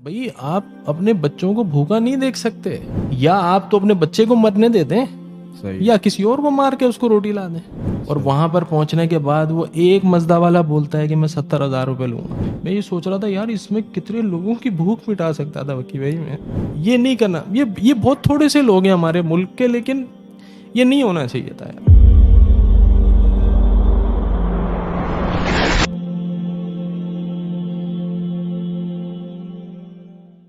भाई आप अपने बच्चों को भूखा नहीं देख सकते, या आप तो अपने बच्चे को मरने दे दें सही। या किसी और को मार के उसको रोटी ला दें। और सही। वहां पर पहुंचने के बाद वो एक मजदा वाला बोलता है कि मैं 70,000 रुपये लूंगा। मैं ये सोच रहा था यार इसमें कितने लोगों की भूख मिटा सकता था वकी भाई। मैं ये नहीं करना, ये बहुत थोड़े से लोग हैं हमारे मुल्क के, लेकिन ये नहीं होना चाहिए था यार।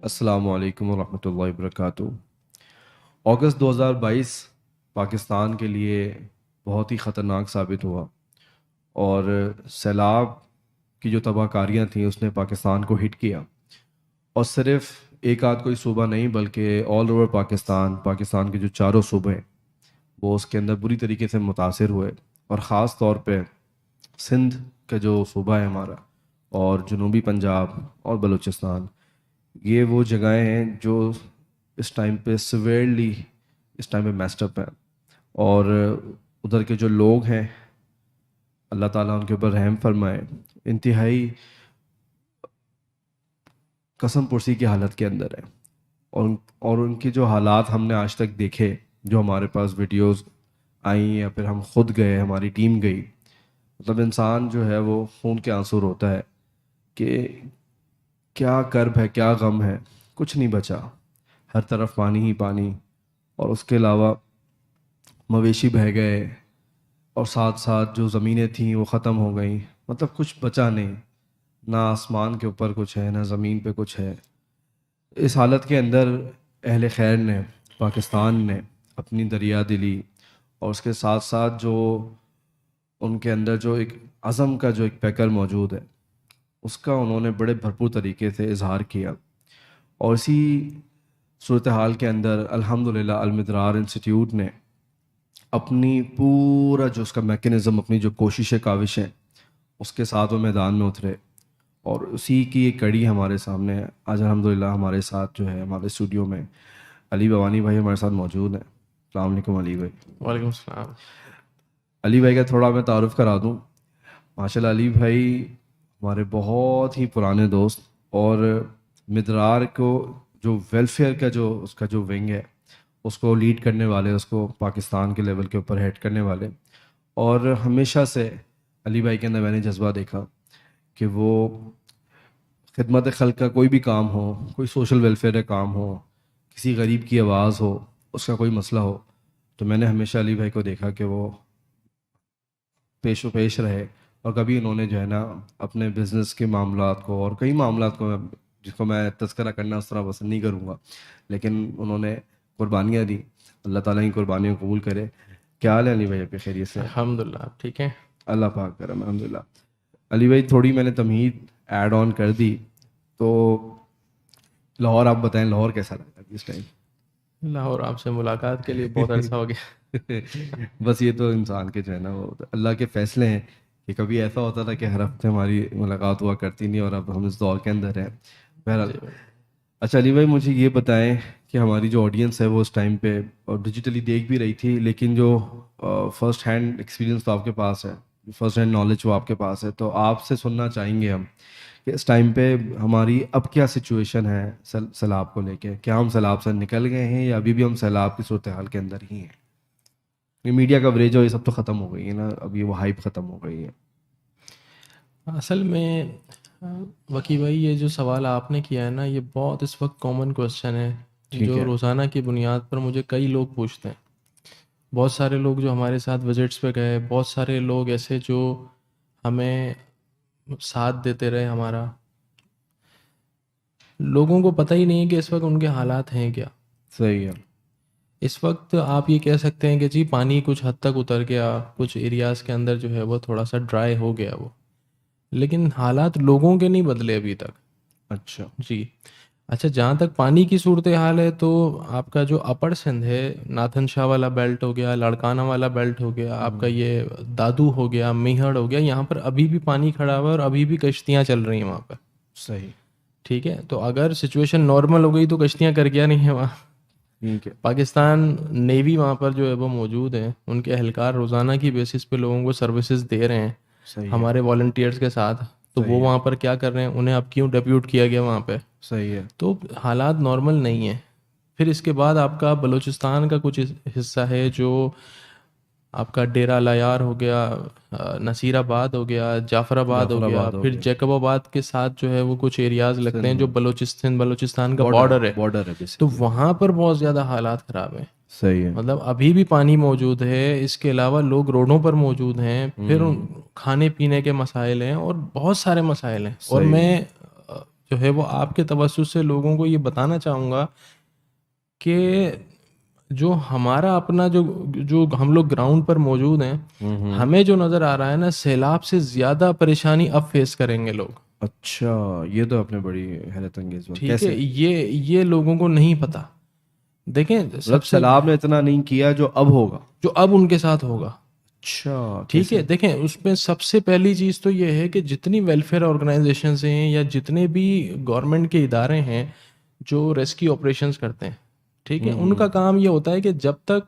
अस्सलामु अलैकुम वरहमतुल्लाहि वबरकातुहू। अगस्त 2022 पाकिस्तान के लिए बहुत ही ख़तरनाक साबित हुआ और सैलाब की जो तबाहकारियाँ थीं उसने पाकिस्तान को हिट किया। और सिर्फ एक आध कोई सूबा नहीं बल्कि ऑल ओवर पाकिस्तान के जो चारों सूबे हैं वो उसके अंदर बुरी तरीके से मुतासिर हुए। और ख़ास तौर पे सिंध का जो सूबा है हमारा, और जनूबी पंजाब और बलूचिस्तान, ये वो जगहें हैं जो इस टाइम पे सिवियरली इस टाइम पे मेस्ड अप हैं। और उधर के जो लोग हैं, अल्लाह ताला उनके ऊपर रहम फरमाए, इंतहाई कसम पुरसी की हालत के अंदर है। और उनके जो हालात हमने आज तक देखे, जो हमारे पास वीडियोस आई या फिर हम खुद गए, हमारी टीम गई, मतलब इंसान जो है वो खून के आंसू रोता है कि क्या कर्ब है, क्या गम है, कुछ नहीं बचा, हर तरफ पानी ही पानी। और उसके अलावा मवेशी बह गए और साथ साथ जो ज़मीनें थीं वो ख़त्म हो गई, मतलब कुछ बचा नहीं, ना आसमान के ऊपर कुछ है ना ज़मीन पे कुछ है। इस हालत के अंदर अहले खैर ने, पाकिस्तान ने अपनी दरिया दिली और उसके साथ साथ जो उनके अंदर जो एक अज़म का जो एक पैकर मौजूद है उसका उन्होंने बड़े भरपूर तरीके से इजहार किया। और इसी सूरत हाल के अंदर अल्हम्दुलिल्लाह अल-मिदरार इंस्टीट्यूट ने अपनी पूरा जो उसका मैकेनिज़्म, अपनी जो कोशिशें काविशें, उसके साथ वो मैदान में उतरे। और उसी की एक कड़ी हमारे सामने है। आज अल्हम्दुलिल्लाह हमारे साथ जो है हमारे स्टूडियो में अली बवानी भाई हमारे साथ मौजूद हैं। अस्सलाम वालेकुम अली भाई। वालेकुम सलाम। अली भाई का थोड़ा मैं तारुफ करा दूँ। माशाल्लाह अली भाई हमारे बहुत ही पुराने दोस्त, और मिदरार को जो वेलफेयर का जो उसका जो विंग है उसको लीड करने वाले, उसको पाकिस्तान के लेवल के ऊपर हेड करने वाले। और हमेशा से अली भाई के अंदर मैंने जज्बा देखा कि वो खिदमत खल्क का कोई भी काम हो, कोई सोशल वेलफेयर का काम हो, किसी गरीब की आवाज़ हो, उसका कोई मसला हो, तो मैंने हमेशा अली भाई को देखा कि वो पेशो पेश रहे। और कभी उन्होंने जो है ना अपने बिजनेस के मामलात को और कई मामलात को, जिसको मैं तज़किरा करना उस तरह पसंद नहीं करूँगा, लेकिन उन्होंने कुर्बानियाँ दी। अल्लाह ताला की कुर्बानियों को कबूल करे। क्या हाल है अली भाई, आपके खैरियत से? अल्हम्दुलिल्लाह आप ठीक हैं। अल्लाह पाक करम, अल्हम्दुलिल्लाह। अली भाई थोड़ी मैंने तमहीद ऐड ऑन कर दी, तो लाहौर आप बताएं, लाहौर कैसा लगा इस टाइम? लाहौर आपसे मुलाकात के लिए बहुत अरसा हो गया। बस ये तो इंसान के जो है ना वो अल्लाह के फैसले हैं कि कभी ऐसा होता था कि हर हफ्ते हमारी मुलाकात हुआ करती नहीं, और अब हम इस दौर के अंदर हैं। बहरहाल, जी भाई। अच्छा अली भाई मुझे ये बताएं कि हमारी जो ऑडियंस है वो उस टाइम पे और डिजिटली देख भी रही थी, लेकिन जो फर्स्ट हैंड एक्सपीरियंस तो आपके पास है, फर्स्ट हैंड नॉलेज वो आपके पास है, तो आपसे सुनना चाहेंगे हम कि इस टाइम पे हमारी अब क्या सिचुएशन है सैलाब को लेके। क्या हम सैलाब से निकल गए हैं या अभी भी हम सैलाब की सूरत हाल के अंदर ही हैं? ये मीडिया कवरेज और ये सब तो ख़त्म हो गई है ना, अभी वो हाइप ख़त्म हो गई है। असल में वकी भाई, ये जो सवाल आपने किया है ना, ये बहुत इस वक्त कॉमन क्वेश्चन है ठीक जो है। रोज़ाना की बुनियाद पर मुझे कई लोग पूछते हैं। बहुत सारे लोग जो हमारे साथ विजिट्स पे गए, बहुत सारे लोग ऐसे जो हमें साथ देते रहे हमारा। लोगों को पता ही नहीं है कि इस वक्त उनके हालात हैं क्या। सही है। इस वक्त आप ये कह सकते हैं कि जी पानी कुछ हद तक उतर गया, कुछ एरियाज़ के अंदर जो है वो थोड़ा सा ड्राई हो गया वो, लेकिन हालात लोगों के नहीं बदले अभी तक। अच्छा। जी। अच्छा, जहाँ तक पानी की सूरत हाल है तो आपका जो अपर सिंध है, नाथन शाह वाला बेल्ट हो गया, लाड़काना वाला बेल्ट हो गया, आपका ये दादू हो गया, मेहड़ हो गया, यहाँ पर अभी भी पानी खड़ा हुआ है और अभी भी कश्तियाँ चल रही हैं वहाँ पर। सही। ठीक है, तो अगर सिचुएशन नॉर्मल हो गई तो कश्तियाँ कर गया नहीं है वहाँ। ठीक है। पाकिस्तान नेवी वहाँ पर जो है वो मौजूद है, उनके एहलकार रोज़ाना की बेसिस पे लोगों को सर्विसेज दे रहे हैं सही है। हमारे वॉलंटियर्स के साथ। तो वो वहाँ पर क्या कर रहे हैं, उन्हें अब क्यों डेप्यूट किया गया वहाँ पे। सही है। तो हालात नॉर्मल नहीं है। फिर इसके बाद आपका बलूचिस्तान का कुछ हिस्सा है जो आपका डेरा लायार हो गया, नसीराबाद हो गया, जाफराबाद हो गया, जाफराबाद हो फिर गया, जैकबाबाद के साथ जो है वो कुछ एरियाज लगते हैं जो बलूचिस्तान का बॉर्डर है। बॉर्डर है तो बेसिकली। वहाँ पर बहुत ज़्यादा हालात ख़राब हैं। सही है। मतलब अभी भी पानी मौजूद है, इसके अलावा लोग रोडों पर मौजूद हैं, फिर खाने पीने के मसाइल हैं और बहुत सारे मसाइल हैं। और सही मैं जो है वो आपके तवज्जुह से लोगों को ये बताना चाहूँगा कि जो हमारा अपना जो जो हम लोग ग्राउंड पर मौजूद हैं, हमें जो नज़र आ रहा है ना, सैलाब से ज़्यादा परेशानी अब फेस करेंगे लोग। अच्छा, ये तो आपने बड़ी हैरत अंगेज बात। ठीक है, कैसे? ये लोगों को नहीं पता। देखें, मतलब सबसे सैलाब ने इतना नहीं किया जो अब होगा। जो अब उनके साथ होगा। अच्छा, ठीक है, कैसे? देखें, उसमें सबसे पहली चीज़ तो ये है कि जितनी वेलफेयर ऑर्गेनाइजेशंस हैं या जितने भी गवर्नमेंट के इदारे हैं जो रेस्क्यू ऑपरेशंस करते हैं, ठीक है, उनका काम ये होता है कि जब तक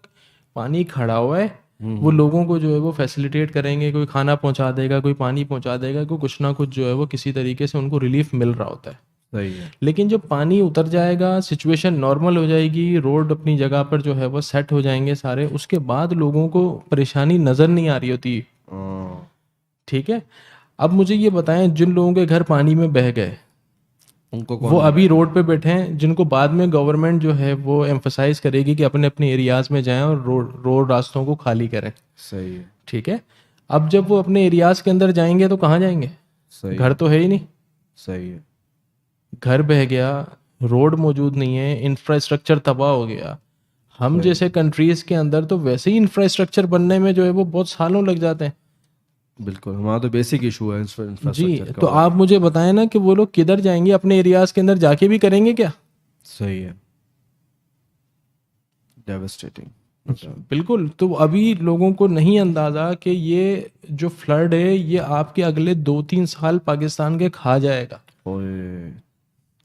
पानी खड़ा हुआ है वो लोगों को जो है वो फैसिलिटेट करेंगे, कोई खाना पहुंचा देगा, कोई पानी पहुंचा देगा, कोई कुछ ना कुछ जो है वो किसी तरीके से उनको रिलीफ मिल रहा होता है। सही है। लेकिन जब पानी उतर जाएगा, सिचुएशन नॉर्मल हो जाएगी, रोड अपनी जगह पर जो है वो सेट हो जाएंगे सारे, उसके बाद लोगों को परेशानी नज़र नहीं आ रही होती। हाँ, ठीक है, अब मुझे ये बताएं, जिन लोगों के घर पानी में बह गए उनको वो कौन अभी रोड पे बैठे हैं, जिनको बाद में गवर्नमेंट जो है वो एम्फसाइज करेगी कि अपने अपने एरियाज में जाएं और रोड रास्तों को खाली करें। सही है। ठीक है, अब जब वो अपने एरियाज के अंदर जाएंगे तो कहाँ जाएंगे? सही घर तो है ही नहीं। सही है। घर बह गया, रोड मौजूद नहीं है, इंफ्रास्ट्रक्चर तबाह हो गया। हम जैसे कंट्रीज के अंदर तो वैसे ही इंफ्रास्ट्रक्चर बनने में जो है वो बहुत सालों लग जाते हैं। बिल्कुल, हमारा तो बेसिक इशू है जी, इंफ्रास्ट्रक्चर का। तो आप मुझे बताएं ना कि वो लोग किधर जाएंगे, अपने एरियाज के अंदर जाके भी करेंगे क्या? सही है। डेवस्टेटिंग। बिल्कुल। तो अभी लोगों को नहीं अंदाजा कि ये जो फ्लड है ये आपके अगले 2-3 साल पाकिस्तान के खा जाएगा। ओए,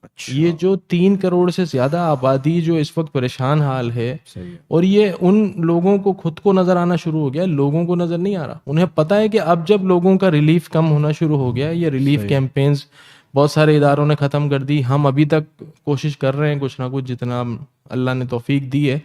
अच्छा। ये जो 3 करोड़ से ज्यादा आबादी जो इस वक्त परेशान हाल है, सही है। और ये उन लोगों को खुद को नजर आना शुरू हो गया, लोगों को नजर नहीं आ रहा। उन्हें पता है कि अब जब लोगों का रिलीफ कम होना शुरू हो गया, ये रिलीफ कैंपेन्स बहुत सारे इदारों ने ख़त्म कर दी, हम अभी तक कोशिश कर रहे हैं कुछ ना कुछ जितना अल्लाह ने तौफीक दी है,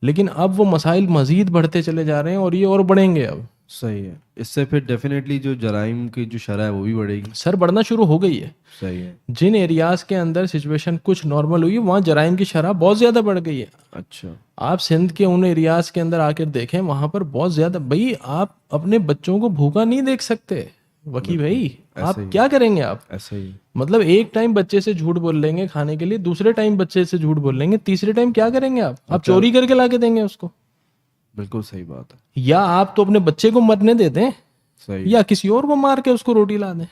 लेकिन अब वो मसाइल मज़ीद बढ़ते चले जा रहे हैं और ये और बढ़ेंगे अब। सही है। इससे फिर डेफिनेटली जो जराइम की जो शरह है वो भी बढ़ेगी। सर बढ़ना शुरू हो गई है। सही है। जिन एरियाज़ के अंदर सिचुएशन कुछ नॉर्मल हुई है वहाँ जराइम की शरह बहुत ज़्यादा बढ़ गई है। अच्छा। आप सिंध के उन एरियाज़ के अंदर आकर देखें, वहाँ पर बहुत ज़्यादा, भाई आप अपने बच्चों को भूखा नहीं देख सकते वकी भाई, आप क्या करेंगे? आप ऐसा ही। मतलब एक टाइम बच्चे से झूठ बोल लेंगे खाने के लिए, दूसरे टाइम बच्चे से झूठ बोल लेंगे, तीसरे टाइम क्या करेंगे? आप चोरी करके ला के देंगे उसको, बिल्कुल सही बात है। या आप तो अपने बच्चे को मरने दे दें सही। या किसी और को मार के उसको रोटी ला दें।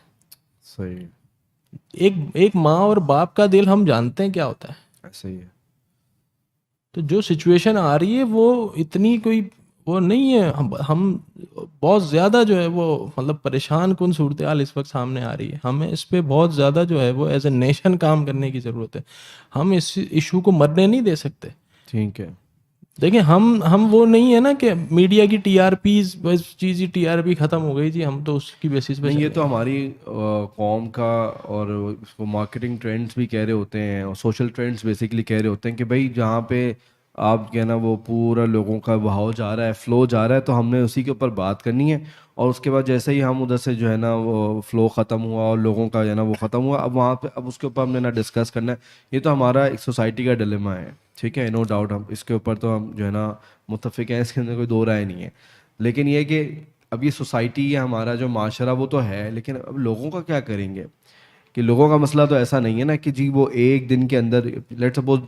सही। एक माँ और बाप का दिल हम जानते हैं क्या होता है। ऐसा ही है। तो जो सिचुएशन आ रही है वो इतनी कोई वो नहीं है, हम बहुत ज़्यादा जो है वो मतलब परेशान कुन सूरत हाल इस वक्त सामने आ रही है। हमें इस पे बहुत ज़्यादा जो है वो एज ए नेशन काम करने की ज़रूरत है। हम इस इशू को मरने नहीं दे सकते। ठीक है। देखिए, हम वो नहीं है ना कि मीडिया की टीआरपी, बस चीज़ ही टीआरपी ख़त्म हो गई जी, हम तो उसकी बेसिस पे नहीं, ये चले। तो हमारी कौम का और उसको मार्केटिंग ट्रेंड्स भी कह रहे होते हैं और सोशल ट्रेंड्स बेसिकली कह रहे होते हैं कि भाई जहाँ पे आप क्या ना वो पूरा लोगों का बहाव जा रहा है, फ्लो जा रहा है, तो हमने उसी के ऊपर बात करनी है। और उसके बाद जैसे ही हम उधर से जो है ना वो फ्लो ख़त्म हुआ और लोगों का जो है ना वो ख़त्म हुआ, अब वहाँ पे अब उसके ऊपर हमने ना डिस्कस करना है। ये तो हमारा एक सोसाइटी का डिलेमा है। ठीक है, नो डाउट हम इसके ऊपर तो हम जो है ना मुत्तफिक हैं, इसके अंदर कोई दो राय नहीं है। लेकिन ये कि अब ये सोसाइटी या हमारा जो माशरा वो तो है, लेकिन अब लोगों का क्या करेंगे? कि लोगों का मसला तो ऐसा नहीं है ना कि जी वो एक दिन के अंदर, लेट्स सपोज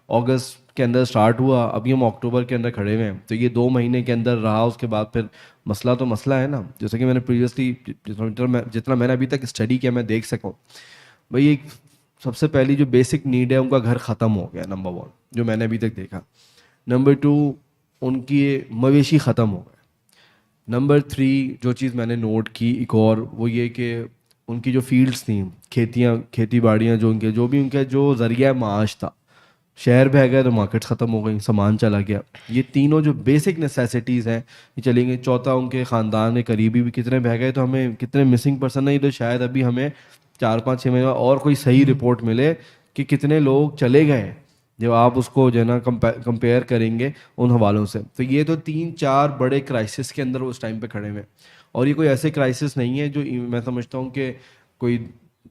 अगस्त के अंदर स्टार्ट हुआ, अभी हम अक्टूबर के अंदर खड़े हुए हैं, तो ये 2 महीने के अंदर रहा, उसके बाद फिर मसला तो मसला है ना। जैसे कि मैंने प्रीवियसली जितना मैंने अभी तक स्टडी किया मैं देख सकूँ, भाई एक सबसे पहली जो बेसिक नीड है उनका घर ख़त्म हो गया, नंबर 1 जो मैंने अभी तक देखा। नंबर 2 उनकी मवेशी ख़त्म हो गए। नंबर 3 जो चीज़ मैंने नोट की एक और, वो ये कि उनकी जो फील्ड्स थी, खेती बाड़ियाँ, जो उनके जो भी उनका जो ज़रिया माश था, शहर बह गया तो मार्केट्स ख़त्म हो गई, सामान चला गया। ये तीनों जो बेसिक नेसेसिटीज़ हैं ये चलेंगे। चौथा, उनके ख़ानदान के करीबी भी कितने बह गए, तो हमें कितने मिसिंग पर्सन है, तो शायद अभी हमें 4-5-6 महीने और कोई सही रिपोर्ट मिले कि कितने लोग चले गए हैं, जब आप उसको जो है ना कंपेयर करेंगे उन हवालों से। तो ये तो 3-4 बड़े क्राइसिस के अंदर उस टाइम पे खड़े हुए हैं। और ये कोई ऐसे क्राइसिस नहीं है जो मैं समझता हूँ कि कोई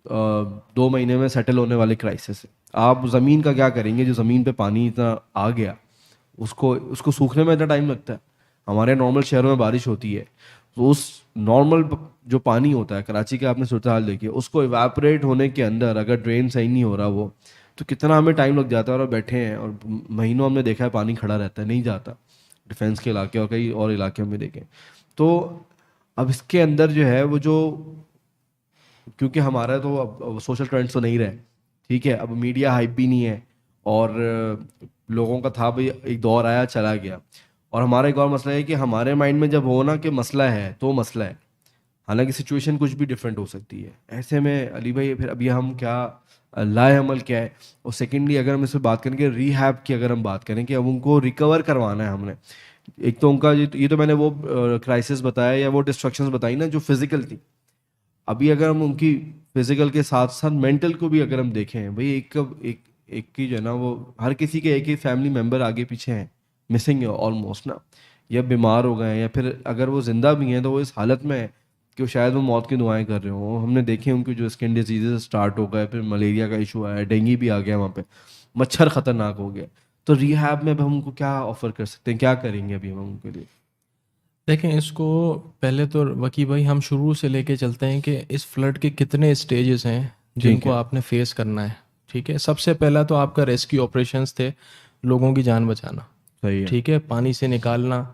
2 महीने में सेटल होने वाले क्राइसिस है। आप ज़मीन का क्या करेंगे, जो ज़मीन पे पानी इतना आ गया उसको उसको सूखने में इतना टाइम लगता है। हमारे नॉर्मल शहरों में बारिश होती है तो उस नॉर्मल जो पानी होता है, कराची का आपने सूरत हाल देखी है, उसको इवेपोरेट होने के अंदर अगर ड्रेन सही नहीं हो रहा वो, तो कितना हमें टाइम लग जाता है। और बैठे हैं और महीनों हमने देखा है पानी खड़ा रहता है, नहीं जाता। डिफेंस के इलाके और कई और इलाके में देखें तो अब इसके अंदर जो है वो जो, क्योंकि हमारा तो अब सोशल ट्रेंड्स तो नहीं रहे, ठीक है, अब मीडिया हाइप भी नहीं है, और लोगों का था भाई एक दौर आया चला गया। और हमारा एक और मसला है कि हमारे माइंड में जब हो ना कि मसला है तो मसला है, हालांकि सिचुएशन कुछ भी डिफरेंट हो सकती है। ऐसे में अली भाई फिर अभी हम क्या लाए अमल क्या है। और सेकेंडली अगर हम इस पर बात करेंगे रीहैब की, अगर हम बात करें कि अब उनको रिकवर करवाना है हमने, एक तो उनका ये तो मैंने वो क्राइसिस बताया या वो डिस्ट्रक्शंस बताई ना जो फिजिकल थी। अभी अगर हम उनकी फिजिकल के साथ साथ मेंटल को भी अगर हम देखें, भाई एक की जो है ना वो हर किसी के एक ही फैमिली मेंबर आगे पीछे हैं, मिसिंग है ऑलमोस्ट ना, या बीमार हो गए हैं, या फिर अगर वो जिंदा भी हैं तो वो इस हालत में है कि वो शायद वो मौत की दुआएं कर रहे हो। हमने देखे उनकी जो स्किन डिजीजेस स्टार्ट हो गए, फिर मलेरिया का इशू आया, डेंगू भी आ गया वहाँ पे, मच्छर खतरनाक हो गया। तो रिहैब में अब हम उनको क्या ऑफर कर सकते हैं, क्या करेंगे अभी हम उनके लिए? देखें इसको, पहले तो वकी भाई हम शुरू से लेके चलते हैं कि इस फ्लड के कितने स्टेजेस हैं जिनको आपने फेस करना है। ठीक है, सबसे पहला तो आपका रेस्क्यू ऑपरेशंस थे, लोगों की जान बचाना, सही है। ठीक है, पानी से निकालना।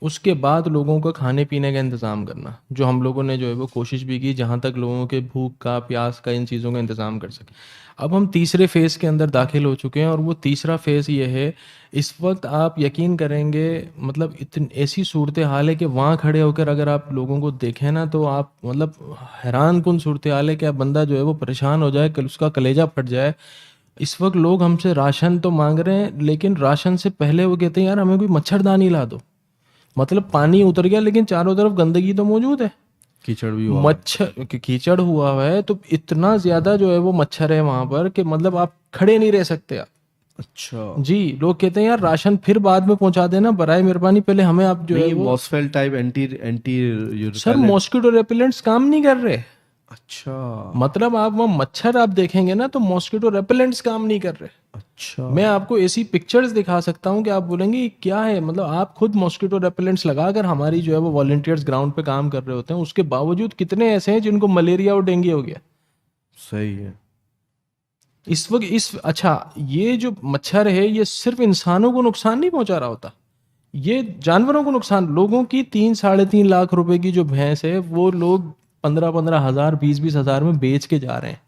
उसके बाद लोगों का खाने पीने का इंतज़ाम करना, जो हम लोगों ने जो है वो कोशिश भी की जहाँ तक लोगों के भूख का, प्यास का, इन चीज़ों का इंतज़ाम कर सके। अब हम तीसरे फेज़ के अंदर दाखिल हो चुके हैं और वो तीसरा फेज़ ये है, इस वक्त आप यकीन करेंगे, मतलब इतनी ऐसी सूरत हाल है कि वहाँ खड़े होकर अगर आप लोगों को देखें ना तो आप मतलब हैरान कुन सूरत हाल है कि अब बंदा जो है वो परेशान हो जाए, कल उसका कलेजा फट जाए। इस वक्त लोग हमसे राशन तो मांग रहे हैं, लेकिन राशन से पहले वो कहते हैं यार हमें कोई मच्छरदानी ला दो। मतलब पानी उतर गया लेकिन चारों तरफ गंदगी तो मौजूद है, कीचड़ भी हुआ, मच्छर कीचड़ हुआ है, तो इतना ज्यादा जो है वो मच्छर है वहां पर कि मतलब आप खड़े नहीं रह सकते आप। अच्छा जी, लोग कहते हैं यार राशन फिर बाद में पहुंचा देना, बराए मेहरबानी पहले हमें आप जो है वो। मॉस्फेल type anti anti sir mosquito repellents काम नहीं कर रहे। अच्छा मतलब आप वहाँ मच्छर आप देखेंगे ना तो मॉस्किटो रेपेलेंट्स काम नहीं कर रहे। अच्छा मैं आपको ऐसी पिक्चर्स दिखा सकता हूँ कि आप बोलेंगे ये क्या है। मतलब आप खुद मॉस्किटो रेपेलेंट्स लगाकर, हमारी जो है वो वॉलंटियर्स ग्राउंड पे काम कर रहे होते हैं, उसके बावजूद कितने ऐसे हैं जिनको मलेरिया और डेंगू हो गया। सही है। इस वक्त अच्छा, ये जो मच्छर है ये सिर्फ इंसानों को नुकसान नहीं पहुंचा रहा होता, ये जानवरों को नुकसान। लोगों की 3-3.5 लाख रुपए की जो भैंस है वो लोग 15-15 हजार, 20-20 हजार में बेच के जा रहे हैं।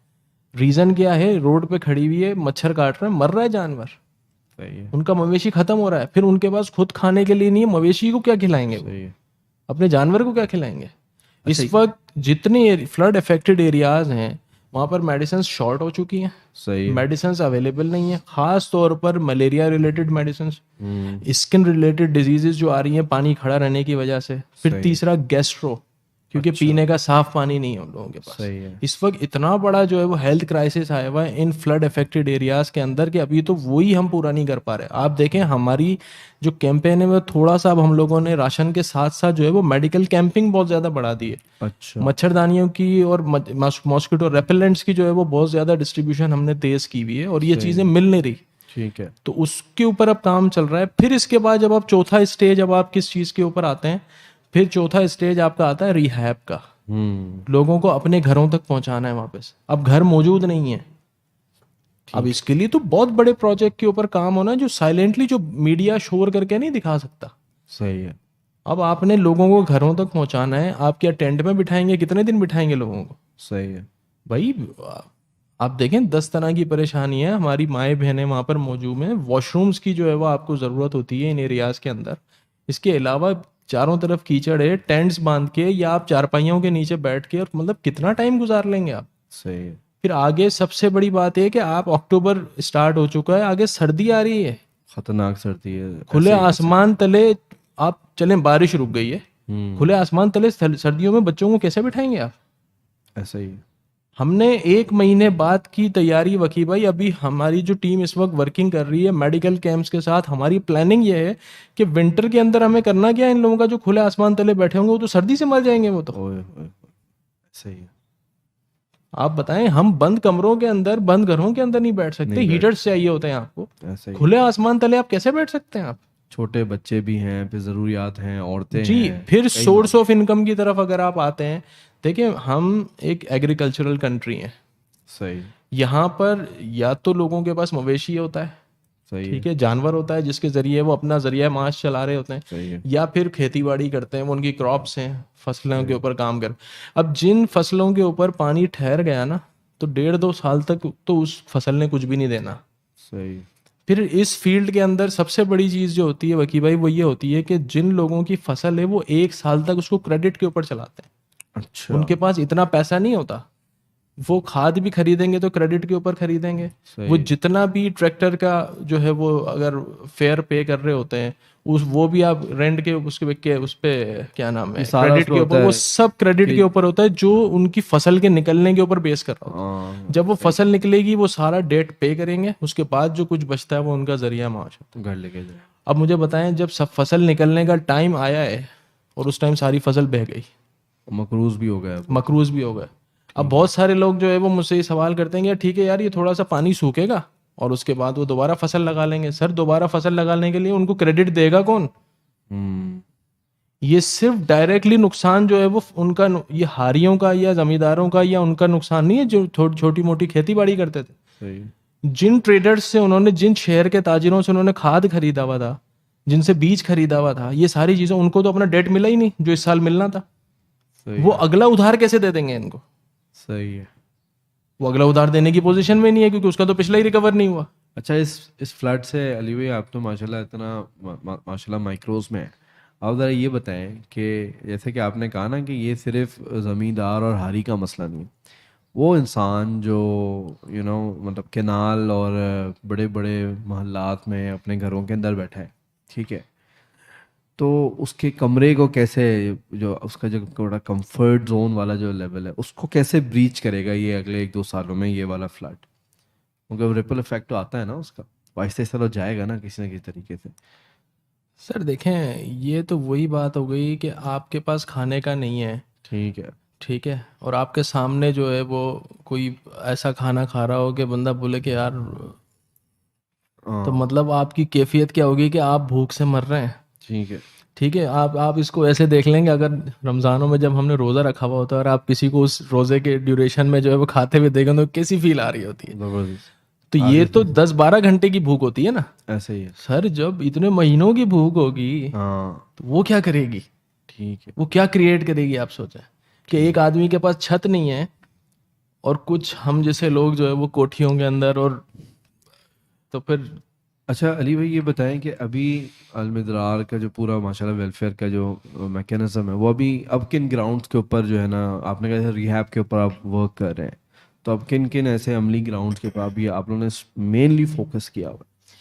रीजन क्या है? रोड पे खड़ी हुई है, मच्छर काट रहे हैं, मर रहा है जानवर, सही है। उनका मवेशी खत्म हो रहा है, फिर उनके पास खुद खाने के लिए नहीं है, मवेशी को क्या खिलाएंगे वो? सही है। अपने जानवर को क्या खिलाएंगे? अच्छा, इस वक्त जितने फ्लड अफेक्टेड एरियाज हैं वहाँ पर मेडिसिन शॉर्ट हो चुकी हैं, सही है। मेडिसिन अवेलेबल नहीं है, खास तौर पर malaria related medicine, skin related diseases जो आ रही हैं पानी खड़ा रहने की वजह से। फिर सही। तीसरा गैस्ट्रो, क्योंकि पीने का साफ पानी नहीं है उन लोगों के पास। सही है। इस वक्त इतना बड़ा जो है वो हेल्थ क्राइसिस आया हुआ है इन फ्लड अफेक्टेड एरियाज के अंदर कि अभी तो वही हम पूरा नहीं कर पा रहे। आप देखें हमारी जो कैंपेन है वो थोड़ा सा, अब हम लोगों ने राशन के साथ साथ जो है वो मेडिकल कैंपिंग बहुत ज्यादा बढ़ा दी है। अच्छा मच्छरदानियों की और मॉस्किटो रेपेलेंट्स की जो है वो बहुत ज्यादा डिस्ट्रीब्यूशन हमने तेज की हुई है और ये चीजें मिल नहीं रही। ठीक है। तो उसके ऊपर अब काम चल रहा है। फिर इसके बाद जब आप चौथा स्टेज, अब आप किस चीज के ऊपर आते हैं, फिर चौथा स्टेज आपका आता है रिहैब का। लोगों को अपने घरों तक पहुंचाना है वापस। अब घर मौजूद नहीं है, अब इसके लिए तो बहुत बड़े प्रोजेक्ट के ऊपर काम होना है जो साइलेंटली, जो मीडिया शोर करके नहीं दिखा सकता। सही है। अब आपने लोगों को घरों तक पहुंचाना है। आप क्या टेंट में बिठाएंगे? कितने दिन बिठाएंगे लोगों को? सही है। भाई आप देखें 10 तरह की परेशानी है। हमारी माएँ बहनें वहाँ पर मौजूद हैं, वॉशरूम्स की जो है वो आपको ज़रूरत होती है इन एरियाज के अंदर। इसके अलावा चारों तरफ कीचड़ है, टेंट्स बांध के या आप चारपाइयों के नीचे बैठ के, और मतलब कितना टाइम गुजार लेंगे आप? सही है। फिर आगे सबसे बड़ी बात है कि आप अक्टूबर स्टार्ट हो चुका है, आगे सर्दी आ रही है, खतरनाक सर्दी है, खुले ऐसे ही आसमान तले आप चलें, बारिश रुक गई है, खुले आसमान तले सर्दियों में बच्चों को कैसे बिठाएंगे आप? ऐसा ही। हमने 1 महीने बाद की तैयारी वकी भाई, अभी हमारी जो टीम इस वक्त वर्किंग कर रही है मेडिकल कैंप्स के साथ, हमारी प्लानिंग ये है कि विंटर के अंदर हमें करना क्या है, इन लोगों का जो खुले आसमान तले बैठे होंगे वो तो सर्दी से मर जाएंगे वो तो। ओए ओए, ऐसा ही है। आप बताएं, हम बंद कमरों के अंदर, बंद घरों के अंदर नहीं बैठ सकते, नहीं बैठ हीटर्स चाहिए होते हैं आपको, ऐसा ही। खुले आसमान तले आप कैसे बैठ सकते हैं आप? छोटे बच्चे भी हैं, फिर ज़रूरियात हैं, औरतें जी, हैं, फिर कई सोर्स मामले। ऑफ इनकम की तरफ अगर आप आते हैं, देखिए हम एक एग्रीकल्चरल कंट्री हैं, सही। यहाँ पर या तो लोगों के पास मवेशी होता है, सही ठीक है। है, जानवर होता है जिसके जरिए वो अपना जरिया माश चला रहे होते हैं, सही है। या फिर खेती बाड़ी करते हैं, वो उनकी क्रॉप्स हैं, फसलों के ऊपर काम कर। अब जिन फसलों के ऊपर पानी ठहर गया ना, तो 1.5-2 साल तक तो उस फसल ने कुछ भी नहीं देना। सही। फिर इस फील्ड के अंदर सबसे बड़ी चीज़ जो होती है वकी भाई, वो ये होती है कि जिन लोगों की फसल है वो 1 साल तक उसको क्रेडिट के ऊपर चलाते हैं, अच्छा। उनके पास इतना पैसा नहीं होता, वो खाद भी खरीदेंगे तो क्रेडिट के ऊपर खरीदेंगे, वो सही। जितना भी ट्रैक्टर का जो है वो अगर फेयर पे कर रहे होते हैं, उस वो भी आप रेंट के उस पे क्या नाम है, ये सारा क्रेडिट उसमें के होता ऊपर, वो है सब क्रेडिट कि के ऊपर होता है, जो उनकी फसल के निकलने के ऊपर बेस कर रहा होता है। हाँ, जब वो फसल निकलेगी वो सारा डेट पे करेंगे, उसके बाद जो कुछ बचता है वो उनका जरिया माश होता है। घर लेके जाए। अब मुझे बताएं, जब सब फसल निकलने का टाइम आया है और उस टाइम सारी फसल बह गई, मकरूज भी हो गया अब। मकरूज भी हो गए। अब बहुत सारे लोग जो है वो मुझसे ये सवाल करते हैं कि यार ठीक है यार, ये थोड़ा सा पानी सूखेगा और उसके बाद वो दोबारा फसल लगा लेंगे। सर, दोबारा फसल लगाने के लिए उनको क्रेडिट देगा कौन? हम्म। ये सिर्फ डायरेक्टली नुकसान जो है वो उनका ये हारियों का या जमींदारों का या उनका नुकसान नहीं है जो छोटी मोटी खेती बाड़ी करते थे। सही। जिन ट्रेडर्स से उन्होंने, जिन शहर के ताजिरों से उन्होंने खाद खरीदा हुआ था, जिनसे बीज खरीदा हुआ था, ये सारी चीजें, उनको तो अपना डेट मिला ही नहीं जो इस साल मिलना था। सही वो है। अगला उधार कैसे दे देंगे इनको? सही है। वो अगला उधार देने की पोजीशन में नहीं है क्योंकि उसका तो पिछला ही रिकवर नहीं हुआ। अच्छा, इस फ्लड से अली भाई, आप तो माशाल्लाह इतना माशाल्लाह माइक्रोज में है। आप ज़रा ये बताएं कि जैसे कि आपने कहा ना कि ये सिर्फ ज़मींदार और हारी का मसला नहीं है, वो इंसान जो मतलब केनाल और बड़े बड़े मोहल्लात में अपने घरों के अंदर बैठा है, ठीक है, तो उसके कमरे को कैसे, जो उसका जो बड़ा कंफर्ट जोन वाला जो लेवल है, उसको कैसे ब्रीच करेगा ये अगले 1-2 सालों में ये वाला फ्लड? क्योंकि रिपल इफेक्ट तो आता है ना उसका, आहिस्ता आहिस्ता तो जाएगा ना किसी ना किसी तरीके से। सर देखें, ये तो वही बात हो गई कि आपके पास खाने का नहीं है, ठीक है। ठीक है, और आपके सामने जो है वो कोई ऐसा खाना खा रहा हो कि बंदा बोले कि यार, तो हाँ। मतलब आपकी कैफियत क्या होगी कि आप भूख से मर रहे हैं। ठीक है। ठीक है, आप इसको ऐसे देख लेंगे, अगर रमज़ानों में जब हमने रोज़ा रखा हुआ होता है और आप किसी को उस रोज़े के ड्यूरेशन में जो है वो खाते हुए देखें तो कैसी फील आ रही होती है। जबरदस्त। तो ये तो 10-12 घंटे की भूख होती है ना। ऐसे ही है। सर, जब इतने महीनों की भूख होगी हाँ। तो वो क्या करेगी? ठीक है। वो क्या क्रिएट करेगी? आप सोचें कि एक आदमी के पास छत नहीं है और कुछ हम जैसे लोग जो है वो कोठियों के अंदर, और तो फिर अच्छा अली भाई, ये बताएं कि अभी अलमिदरार का जो पूरा माशाल्लाह वेलफेयर का जो मैकेनिज्म है, वो अभी अब किन ग्राउंड्स के ऊपर जो है ना, आपने कहा रिहैब के ऊपर आप वर्क कर रहे हैं, तो अब किन किन ऐसे अमली ग्राउंड्स के ऊपर अभी आप लोगों ने मेनली फोकस किया हुआ है?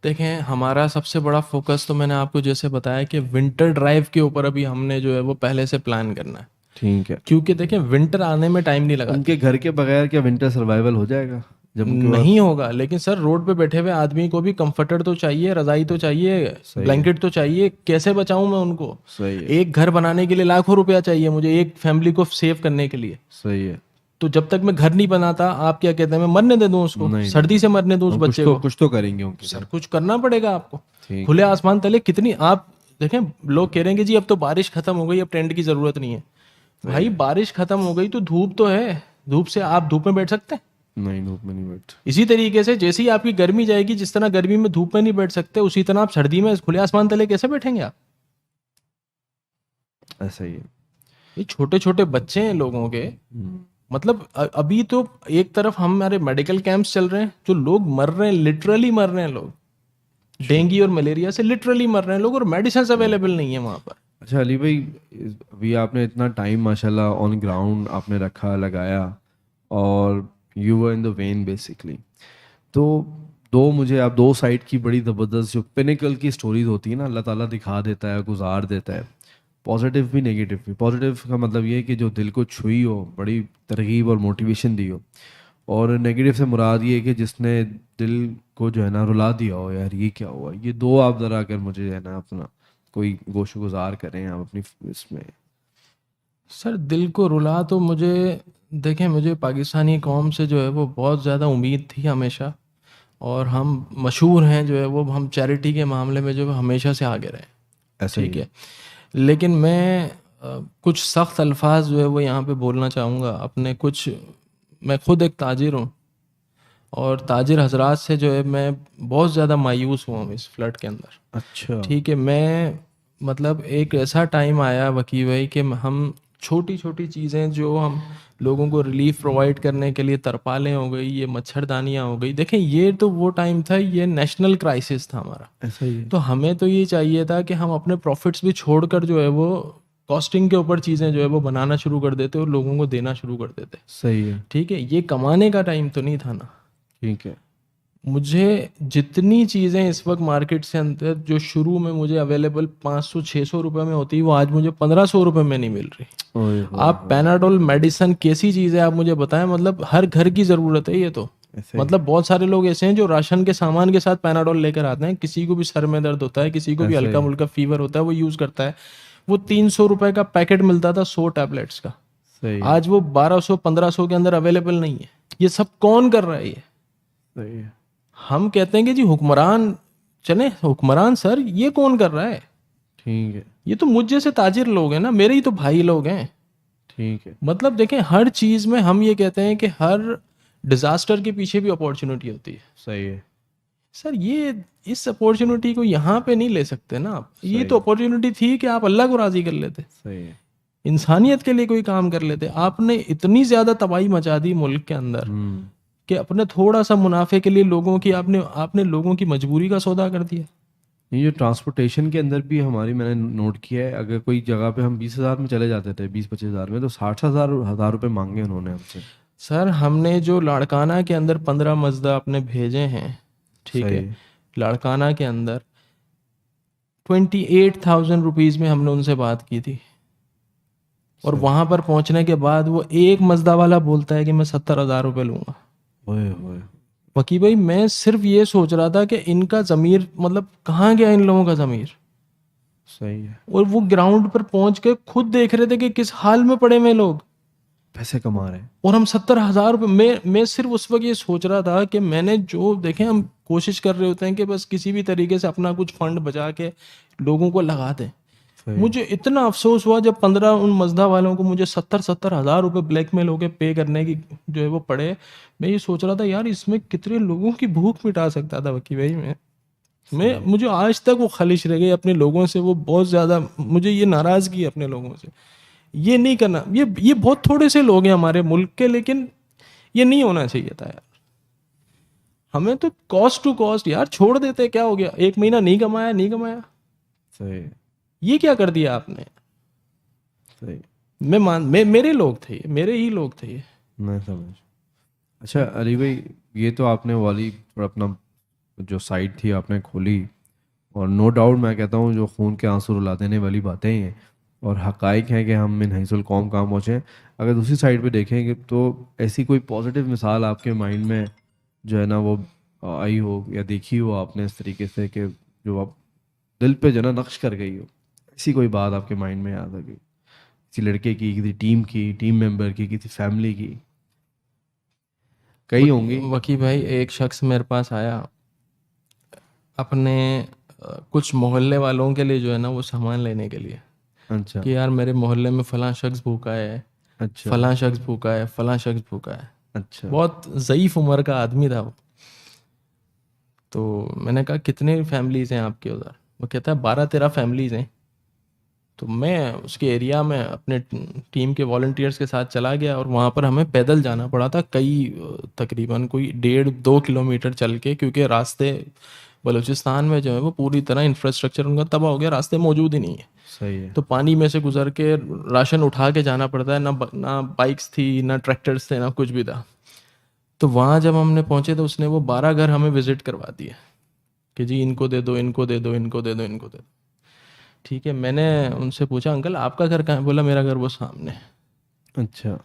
देखें, हमारा सबसे बड़ा फोकस तो मैंने आपको जैसे बताया कि विंटर ड्राइव के ऊपर अभी हमने जो है वो पहले से प्लान करना है, ठीक है। क्योंकि देखें विंटर आने में टाइम नहीं लगा। उनके घर के बगैर क्या विंटर सर्वाइवल हो जाएगा जब उनके पास? नहीं होगा, लेकिन सर रोड पे बैठे हुए आदमी को भी कंफर्टर तो चाहिए, रजाई तो चाहिए, ब्लैंकेट तो चाहिए। कैसे बचाऊं मैं उनको? सही है। एक घर बनाने के लिए लाखों रुपया चाहिए मुझे, एक फैमिली को सेव करने के लिए। सही है। तो जब तक मैं घर नहीं बनाता, आप क्या कहते हैं, मैं मरने दे दूं उसको? नहीं, सर्दी से मरने दूं उस हम बच्चे को? कुछ तो करेंगे उनके सर साथ। कुछ करना पड़ेगा आपको। ठीक खुले आसमान तले कितनी, आप देखें, लोग कह रहे हैं कि जी अब तो बारिश खत्म हो गई, अब टेंट की जरूरत नहीं है। भाई बारिश खत्म हो गई तो धूप तो है, धूप से आप धूप में बैठ सकते हैं? नहीं, धूप में नहीं बैठ। इसी तरीके से जैसे ही आपकी गर्मी जाएगी, जिस तरह गर्मी में धूप में नहीं बैठ सकते, उसी तरह आप सर्दी में खुले आसमान तले कैसे बैठेंगे आप? ऐसा ही है। ये छोटे छोटे बच्चे हैं लोगों के, मतलब अभी तो एक तरफ हमारे मेडिकल कैंप्स चल रहे हैं, जो लोग मर रहे हैं, लिटरली मर रहे हैं लोग, डेंगू और मलेरिया से लिटरली मर रहे हैं लोग, और मेडिसिन अवेलेबल नहीं है वहां पर। अच्छा अली भाई, अभी आपने इतना टाइम माशाल्लाह ऑन ग्राउंड आपने रखा, लगाया, और you were in the when basically. तो दो साइड की बड़ी ज़बरदस्त जो पिनिकल की स्टोरीज होती है ना, अल्लाह ताला दिखा देता है, गुजार देता है, पॉजिटिव भी नेगेटिव भी। पॉजिटिव का मतलब ये है कि जो दिल को छुई हो, बड़ी तरगीब और मोटिवेशन दी हो, और नेगेटिव से मुराद ये है कि जिसने दिल को जो है ना रुला दिया हो, यार ये क्या हुआ। ये दो आप ज़रा अगर मुझे जो है ना अपना कोई गोशो गुजार करें आप अपनी इसमें। सर दिल को रुला तो मुझे, देखें मुझे पाकिस्तानी कौम से जो है वो बहुत ज़्यादा उम्मीद थी हमेशा, और हम मशहूर हैं जो है वो, हम चैरिटी के मामले में जो है हमेशा से आगे रहे। ऐसा ही ठीक है, लेकिन मैं कुछ सख्त अल्फाज जो है वो यहाँ पे बोलना चाहूँगा अपने कुछ। मैं खुद एक ताजिर हूँ, और ताजिर हजरात से जो है मैं बहुत ज़्यादा मायूस हुआ हूँ इस फ्लड के अंदर। अच्छा। ठीक है, मैं मतलब एक ऐसा टाइम आया वकी भाई कि हम छोटी छोटी चीज़ें जो हम लोगों को रिलीफ प्रोवाइड करने के लिए, तरपालें हो गई, ये मच्छरदानियाँ हो गई, देखें ये तो वो टाइम था, ये नेशनल क्राइसिस था हमारा। ऐसा ही है। तो हमें तो ये चाहिए था कि हम अपने प्रॉफिट्स भी छोड़कर जो है वो कॉस्टिंग के ऊपर चीज़ें जो है वो बनाना शुरू कर देते और लोगों को देना शुरू कर देते। सही है। ठीक है, ये कमाने का टाइम तो नहीं था ना। ठीक है। मुझे जितनी चीज़ें इस वक्त मार्केट से अंदर जो शुरू में मुझे अवेलेबल 500-600 रुपए में होती, वो आज मुझे 1500 रुपए में नहीं मिल रही। ओए होए आप पैनाडोल मेडिसन कैसी चीज़ है आप मुझे बताएं, मतलब हर घर की ज़रूरत है ये तो। ऐसे ही। मतलब बहुत सारे लोग ऐसे हैं जो राशन के सामान के साथ पैनाडोल लेकर आते हैं, किसी को भी सर में दर्द होता है, किसी को भी ऐसे हल्का ही। मुल्का फीवर होता है, वो यूज़ करता है। वो 300 रुपए का पैकेट मिलता था 100 टैबलेट्स का, सही है। आज वो 1200-1500 के अंदर अवेलेबल नहीं है। ये सब कौन कर रहा है ये? सही है। हम कहते हैं कि जी हुक्मरान चले, हुक्मरान सर ये कौन कर रहा है? ठीक है। ये तो मुझ जैसे ताजिर लोग हैं ना, मेरे ही तो भाई लोग हैं। ठीक है। मतलब देखें, हर चीज़ में हम ये कहते हैं कि हर डिजास्टर के पीछे भी अपॉर्चुनिटी होती है। सही है। सर ये इस अपॉर्चुनिटी को यहाँ पे नहीं ले सकते ना आप। ये सही। तो अपॉर्चुनिटी थी कि आप अल्लाह को राजी कर लेते, सही है। इंसानियत के लिए कोई काम कर लेते। आपने इतनी ज्यादा तबाही मचा दी मुल्क के अंदर कि अपने थोड़ा सा मुनाफे के लिए लोगों की आपने लोगों की मजबूरी का सौदा कर दिया। ये जो ट्रांसपोर्टेशन के अंदर भी हमारी, मैंने नोट किया है, अगर कोई जगह पे हम 20,000 में चले जाते थे, 20-25 हज़ार में, तो 60,000 रुपये मांगे उन्होंने हमसे। सर हमने जो लाड़काना के अंदर 15 मजदा अपने भेजे हैं, ठीक है, सही। लाड़काना के अंदर 28,000 रुपीज़ में हमने उनसे बात की थी, और वहां पर पहुंचने के बाद वो एक मजदा वाला बोलता है कि मैं 70,000 रुपये लूंगा। ओए होए। वकी भाई मैं सिर्फ ये सोच रहा था कि इनका ज़मीर, मतलब कहाँ गया इन लोगों का ज़मीर? सही है। और वो ग्राउंड पर पहुंच के खुद देख रहे थे कि किस हाल में पड़े हुए लोग, पैसे कमा रहे हैं। और हम 70,000 रुपये। मैं सिर्फ उस वक्त ये सोच रहा था कि मैंने जो देखे, हम कोशिश कर रहे होते हैं कि बस किसी भी तरीके से अपना कुछ फंड बचा के लोगों को लगा दें। सही। मुझे इतना अफसोस हुआ जब 15 उन मजदा वालों को मुझे 70,000 रुपये ब्लैकमेल होके पे करने की जो है वो पड़े। मैं ये सोच रहा था यार इसमें कितने लोगों की भूख मिटा सकता था वकी भाई। मैं मुझे आज तक वो खलिश रह गई अपने लोगों से, वो बहुत ज़्यादा मुझे ये नाराज़गी है अपने लोगों से। ये नहीं करना, ये बहुत थोड़े से लोग हैं हमारे मुल्क के, लेकिन ये नहीं होना चाहिए था यार। हमें तो कॉस्ट टू कॉस्ट यार छोड़ देते, क्या हो गया, एक महीना नहीं कमाया नहीं कमाया, सही। ये क्या कर दिया आपने? सही। मेरे लोग थे, मेरे ही लोग थे ये। मैं समझ। अच्छा अली भाई, ये तो आपने वाली और अपना जो साइड थी आपने खोली, और नो डाउट मैं कहता हूँ जो खून के आंसू रुला देने वाली बातें हैं और हकाइक हैं कि हम मिन हैसुल कौम कहाँ पहुँचे। अगर दूसरी साइड पे देखेंगे तो ऐसी कोई पॉजिटिव मिसाल आपके माइंड में जो है ना वो आई हो या देखी हो आपने इस तरीके से कि जो आप दिल पे जो ना नक्श कर गई हो, ऐसी कोई बात आपके माइंड में याद आ गई, किसी लड़के की, किसी टीम की, टीम मेंबर की, किसी फैमिली की? कई होंगी। वकी भाई एक शख्स मेरे पास आया अपने कुछ मोहल्ले वालों के लिए जो है ना वो सामान लेने के लिए, अच्छा। कि यार मेरे मोहल्ले में फलां शख्स भूखा है, अच्छा। फलां शख्स भूखा है, फलां शख्स भूखा है। अच्छा। बहुत ज़ईफ़ उम्र का आदमी था वो। तो मैंने कहा कितने फैमिलीज़ हैं आपके उधर? वो कहता है 12-13 फैमिलीज़ हैं। तो मैं उसके एरिया में अपने टीम के वॉलंटियर्स के साथ चला गया, और वहाँ पर हमें पैदल जाना पड़ा था तकरीबन कोई 1.5-2 किलोमीटर चल के, क्योंकि रास्ते बलूचिस्तान में जो है वो पूरी तरह इंफ्रास्ट्रक्चर उनका तबाह हो गया, रास्ते मौजूद ही नहीं है। सही है। तो पानी में से गुजर के राशन उठा के जाना पड़ता है, ना बाइक्स थी, ना ट्रैक्टर्स थे, ना कुछ भी था। तो वहाँ जब हमने पहुँचे तो उसने वो 12 घर हमें विजिट करवा दिए कि जी इनको दे दो, इनको दे दो, इनको दे दो, इनको दे दो। ठीक है, मैंने उनसे पूछा अंकल आपका घर कहाँ है? बोला मेरा घर वो सामने है। अच्छा।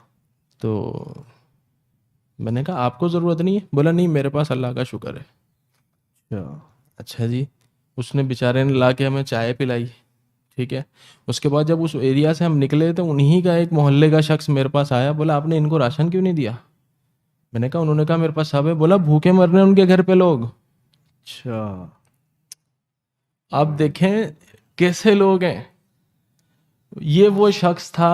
तो मैंने कहा आपको ज़रूरत नहीं है? बोला नहीं, मेरे पास अल्लाह का शुक्र है। अच्छा। अच्छा जी। उसने बेचारे ने ला के हमें चाय पिलाई। ठीक है, उसके बाद जब उस एरिया से हम निकले तो उन्हीं का एक मोहल्ले का शख्स मेरे पास आया, बोला आपने इनको राशन क्यों नहीं दिया? मैंने कहा उन्होंने कहा मेरे पास सब है। बोला भूखे मर रहे हैं उनके घर पे लोग। अच्छा। आप देखें कैसे लोग हैं। ये वो शख्स था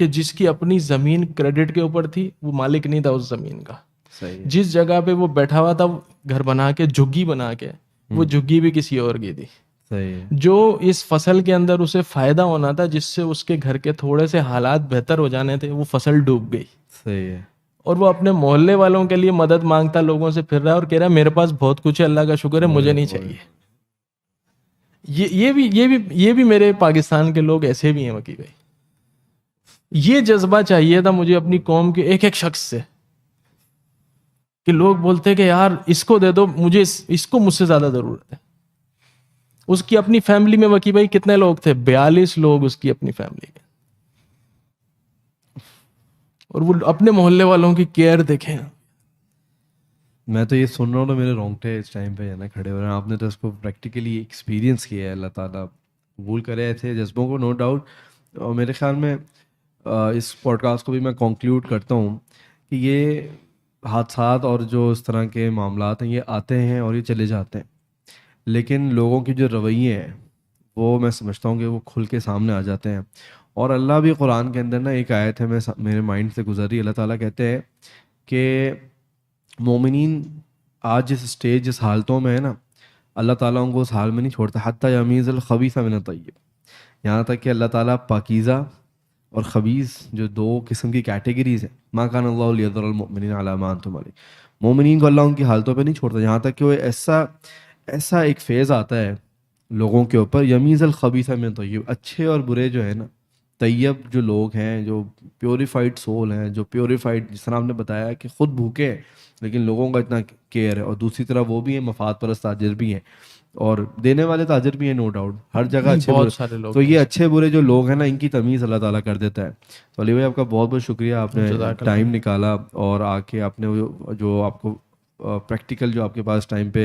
कि जिसकी अपनी ज़मीन क्रेडिट के ऊपर थी, वो मालिक नहीं था उस ज़मीन का। सही है। जिस जगह पे वो बैठा हुआ था घर बना के, झुग्गी बना के, वो झुग्गी भी किसी और की थी। सही है। जो इस फसल के अंदर उसे फायदा होना था, जिससे उसके घर के थोड़े से हालात बेहतर हो जाने थे, वो फसल डूब गई। सही है। और वो अपने मोहल्ले वालों के लिए मदद मांगता, लोगों से फिर रहा है और कह रहा है मेरे पास बहुत कुछ है, अल्लाह का शुक्र है, मुझे नहीं चाहिए। ये भी मेरे पाकिस्तान के लोग ऐसे भी हैं वकी भाई। ये जज्बा चाहिए था मुझे अपनी कौम के एक एक शख्स से, कि लोग बोलते हैं कि यार इसको दे दो, मुझे इसको मुझसे ज्यादा जरूरत है। उसकी अपनी फैमिली में वकी भाई कितने लोग थे? 42 लोग उसकी अपनी फैमिली के। और वो अपने मोहल्ले वालों की केयर देखें। मैं तो ये सुन रहा हूँ ना, मेरे रोंगटे इस टाइम पे है ना खड़े हो रहे हैं। आपने तो इसको प्रैक्टिकली एक्सपीरियंस किया है। अल्लाह ताला कबूल करे ऐसे जज्बों को, नो डाउट। और मेरे ख्याल में इस पॉडकास्ट को भी मैं कंक्लूड करता हूँ कि ये हादसात और जो इस तरह के मामलात हैं ये आते हैं और ये चले जाते हैं, लेकिन लोगों की जो रवैये हैं वो मैं समझता हूँ कि वो खुल के सामने आ जाते हैं। और अल्लाह भी कुरान के अंदर ना, एक आयत है मेरे माइंड से गुजरी, अल्लाह ताला कहते हैं कि मोमिनीन आज जिस स्टेज जिस हालतों में है ना, अल्लाह ताला उनको उस हाल में नहीं छोड़ता। हत्ता यमीज़ुल खबीसा मिन तय्यब, यहाँ तक कि अल्लाह ताला पाकीज़ा और खबीस जो दो किस्म की कैटेगरीज हैं, मा कान अल्लाहु लियज़रल मुमिनीन अला मा अंतुम अलैह, मोमिनीन को अल्लाह उनकी हालतों पे नहीं छोड़ता। यहाँ तक कि वो ऐसा एक फेज़ आता है लोगों के ऊपर, यमीज़ुल खबीसा मिन तय्यब, अच्छे और बुरे जो है ना, तैयब जो लोग हैं, जो प्योरीफाइड सोल हैं, जो प्योरीफाइड, जिस तरह आपने बताया कि खुद भूखे हैं लेकिन लोगों का इतना केयर है, और दूसरी तरफ वो भी हैं मफाद परस्त ताजिर भी हैं और देने वाले ताजिर भी हैं, नो डाउट, हर जगह अच्छे बुरे। बहुत सारे लोग तो ये अच्छे बुरे जो लोग हैं ना, इनकी तमीज़ अल्लाह ताला कर देता है। तो अली भाई आपका बहुत बहुत शुक्रिया, आपने टाइम निकाला और आके आपने जो आपको प्रैक्टिकल जो आपके पास टाइम पे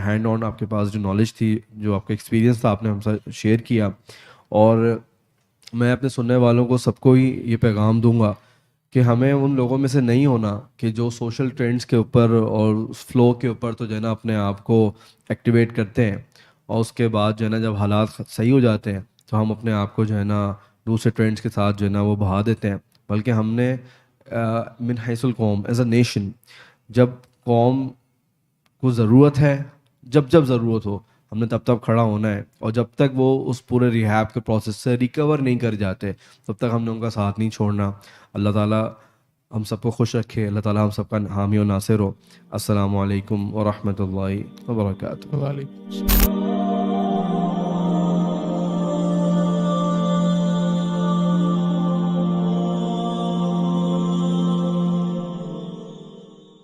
हैंड ऑन आपके पास जो नॉलेज थी, जो आपका एक्सपीरियंस था, आपने हमसे शेयर किया। और मैं अपने सुनने वालों को सबको ही ये पैगाम दूंगा कि हमें उन लोगों में से नहीं होना कि जो सोशल ट्रेंड्स के ऊपर और फ्लो के ऊपर तो जो है ना अपने आप को एक्टिवेट करते हैं, और उसके बाद जो है ना जब हालात सही हो जाते हैं तो हम अपने आप को जो है ना दूसरे ट्रेंड्स के साथ जो है ना वो बहा देते हैं। बल्कि हमने मिन हैसुल कौम एज अ नेशन, जब कौम को ज़रूरत है, जब जब ज़रूरत हो, हमने तब तब खड़ा होना है। और जब तक वो उस पूरे रिहैब के प्रोसेस से रिकवर नहीं कर जाते, तब तक हमने उनका साथ नहीं छोड़ना। अल्लाह ताला हम सबको खुश रखे, अल्लाह ताला हम सबका हामी और नासिर हो। अस्सलामु अलैकुम व रहमतुल्लाहि व बरकातुहू। वालेकुम।